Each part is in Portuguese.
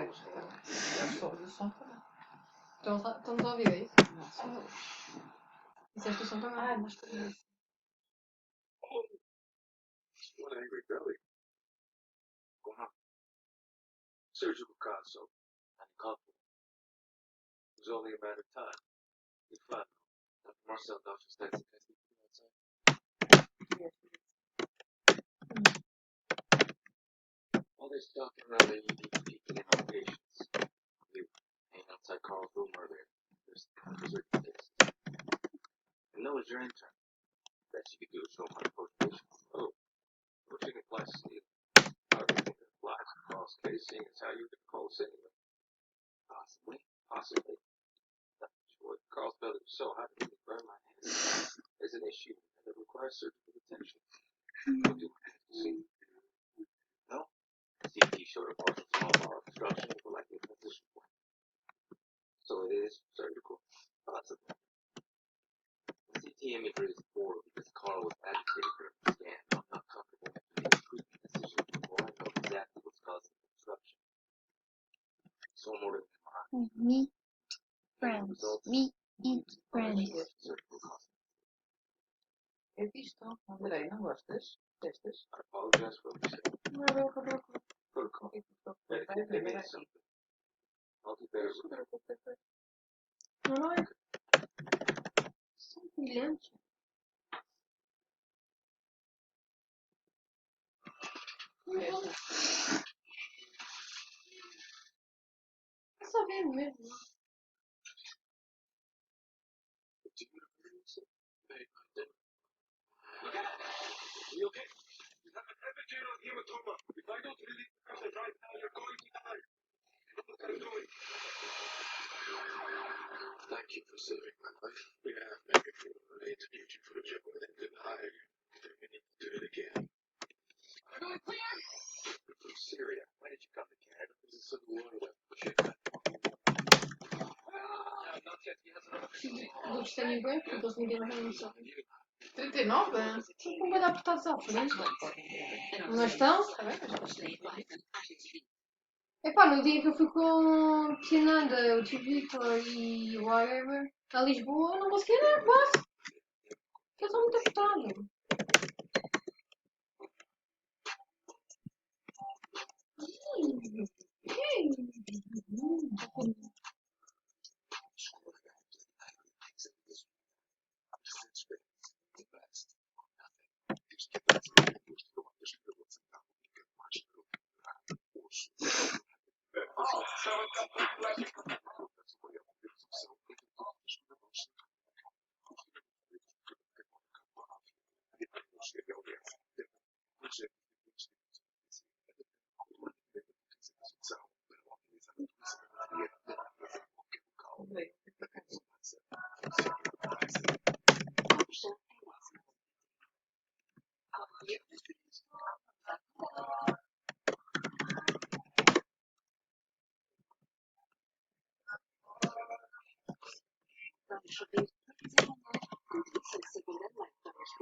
Eu sou do som também. Estamos a ouvir, é isso? Não sou eu. Disseste o som também? Ah, mas também. What angry belly? Wow. Surgical console. Uncoupled. It was only a matter of time. We found him. Dr. Marcel Dr. Stetson tested him outside. All this talking around the people in our patients. We hang outside Carl's room earlier. There's tests. And that was your intern. Best you could do is show my post patients. Oh, no chicken flies steal. I don't think it applies to Carl's case, seeing as how you get close anyway. Possibly. Not sure. Carl's belly was so hot it would burn my hands. There's an issue that requires surgical attention. We'll do what I have to see. No? CT showed a partial small bowel obstruction with a likely transition point. So it is surgical. Possibly. The CT imagery is poor because Carl was agitated during the scan. I'm not comfortable making a treatment decision before I know exactly what's causing the obstruction. So I'm ordering MRI. Meet friends. Meet friends. Surgical cost. Eu fiz tão. Andrei, não gostas destas? I apologize for what you said. Protocol. They made something. I'll do better with that. Não é? São brilhantes. É só ver mesmo. You okay? You have an epidural hematoma. If I don't release the pressure right now, you're going to die. What are you doing? Thank you for saving my life. We have maybe I interviewed you for a job and then didn't hire you. Then we need to do it again. You're from Syria. Why did you come to Canada? There's a civil war left. What's your cut? Not yet. He has another 50. Outros têm igual, porque eles ninguém mais não sabe. 39? Estão com bem apertados à frente. Não estão? Está bem, mas... Epá, no dia que eu fui com a Tinanda, o tio Vitor e o whatever, a Lisboa, não consegui andar quase. Porque eles estão muito apertados.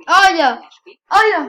Olha! Olha!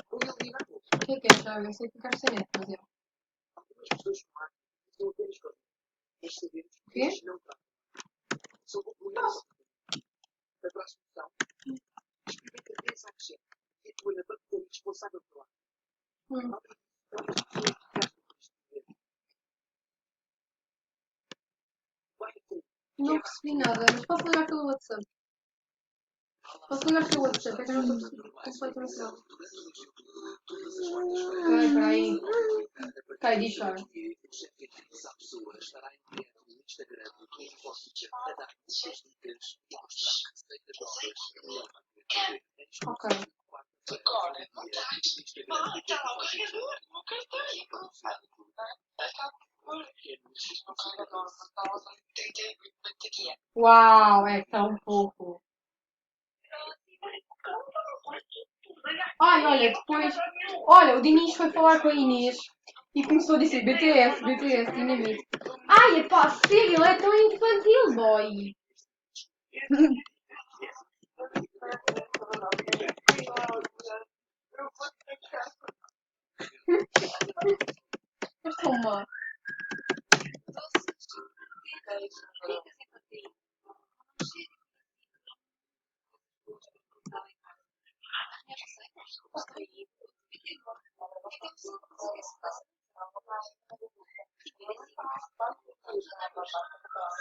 O que é que é, Thiago? Eu sei que ficar sem net, mas eu... O quê? Não percebi nada, mas posso ligar pelo WhatsApp. Posso ligar pelo WhatsApp, é que eu não estou completamente nada. Peraí. Cai, diz já. Ok. Uau, é tão pouco. Ai, olha, depois. Olha, o Dinis foi falar com a Inês e começou a dizer BTS, BTS, Dinamite. Ai, epá, sério, ele é tão infantil, boy. Mas toma.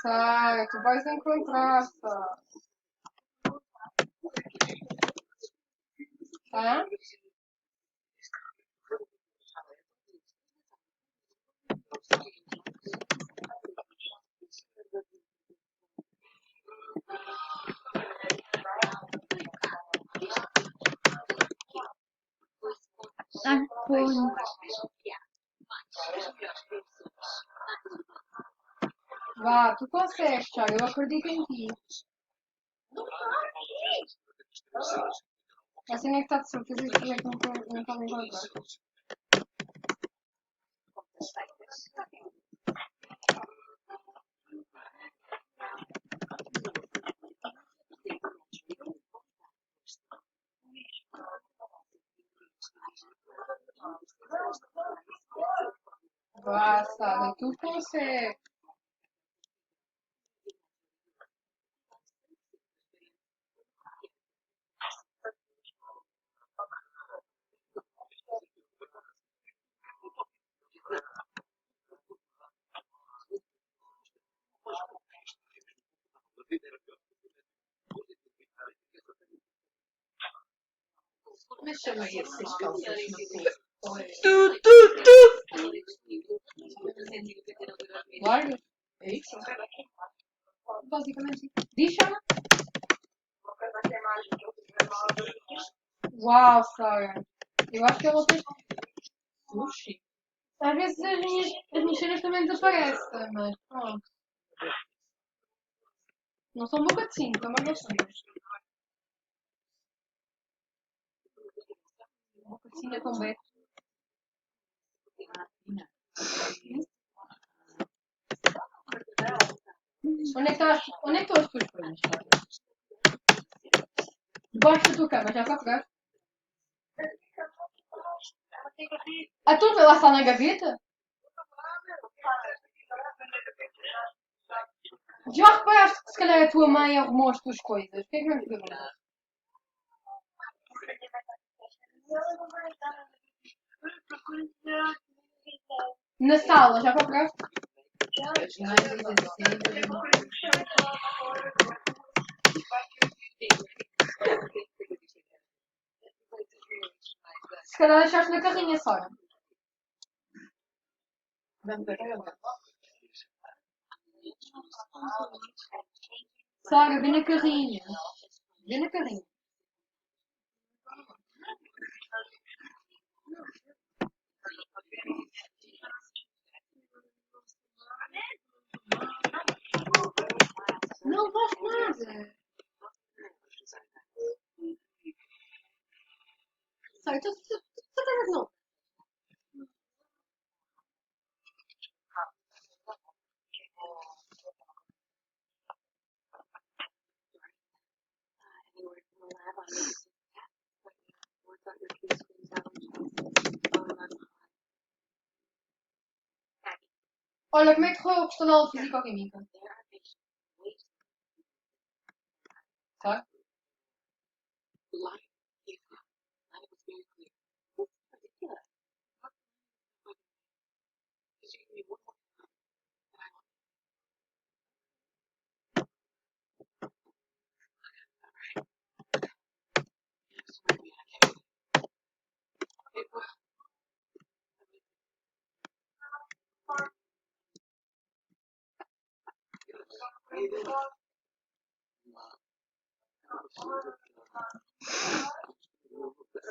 Sara, tu vais encontrar, Sara. Hã? iPhone. Vá, tu consegues, Thiago, eu acredito em ti. Assim é que está de certeza que é que não está me encontrar. Vá, Sara, tu consegues. Como é que chama essas calças no corpo? Larga? É isso? Basicamente. Diz, chama. Uau, Sara. Eu acho que ela fez. Sushi? Às vezes as minhas cenas também desaparecem, mas pronto. Não são boca de cinco, mas não são. Boca de cinco é com B. Onde é que estão as tuas coisas, Sara? Debaixo da tua cama, já procuraste? A tua lá está na gaveta? Já reparaste que se calhar a tua mãe arrumou as tuas coisas? O que é que vamos perguntar? Na sala, já procuraste? As meias assim. Se calhar deixaste na carrinha, Sara. Vamos a ela. Sara, vem na carrinha. Vem na carrinha. Não gosto nada. Sara, tu estás não. Olha, como é que correu a questão da aula de Físico-Química? Tá?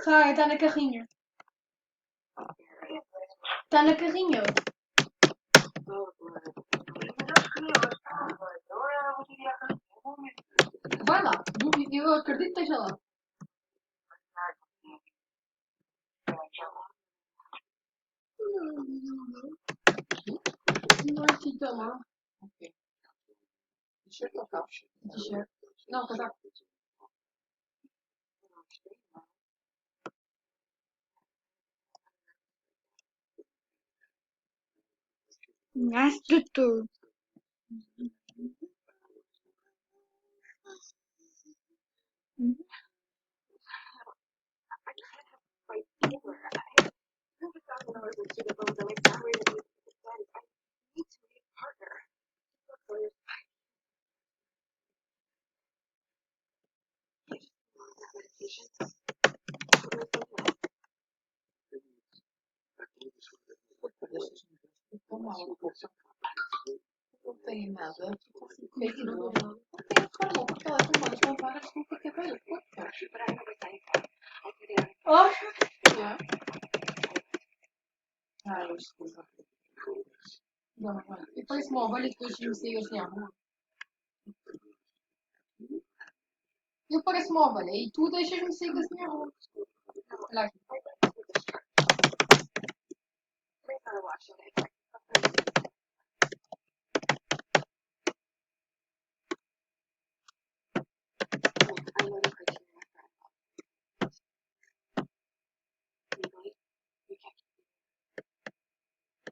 Está na carrinha. Está na carrinha. Vai lá. Eu acredito que esteja lá. Não é que tá lá. Ok. T-shirt ou calça? T-shirt. Não, casaco. Nice tutu. Ficou mal. Não tem nada. Mesmo não tem forma, porque ela tem mais não para que não fica bem. Oh! Yeah. Ah, eu desculpa. Não, não. E parece uma ovelha que depois me siga assim à rua. Eu pareço uma ovelha e tu deixas-me sair assim à rua. Olha aqui.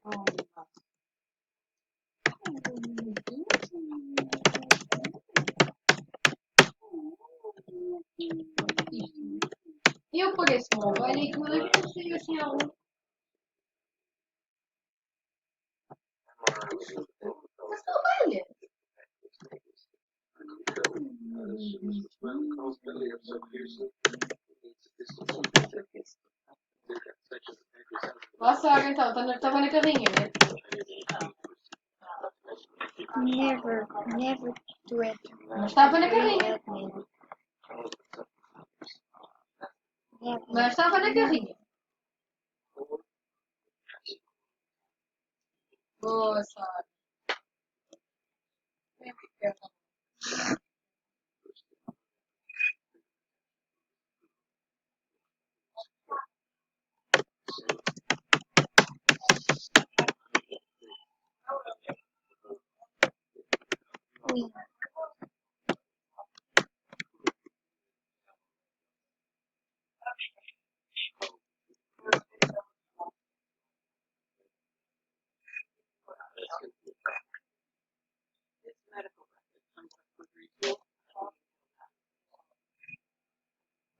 Oh, Eu pareço uma ovelha e tu deixas-me sair assim à rua. Mas sou ovelha. Lá Sara, então, estava na carrinha, né? Never do it. Mas estava na carrinha. Mas estava na carrinha. Boa, Sara.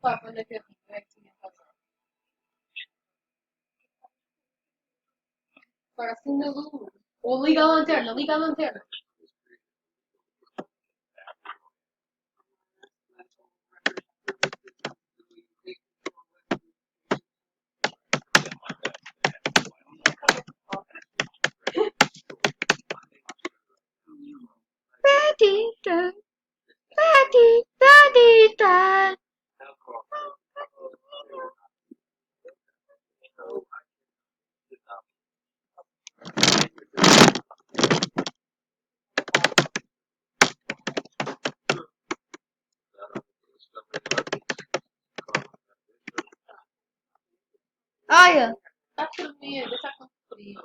Estava na carrinha, é que tinha razão. Agora acende a luz. Ou liga a lanterna, liga a lanterna. Predator. Predator. Olha. Está por medo, está com frio.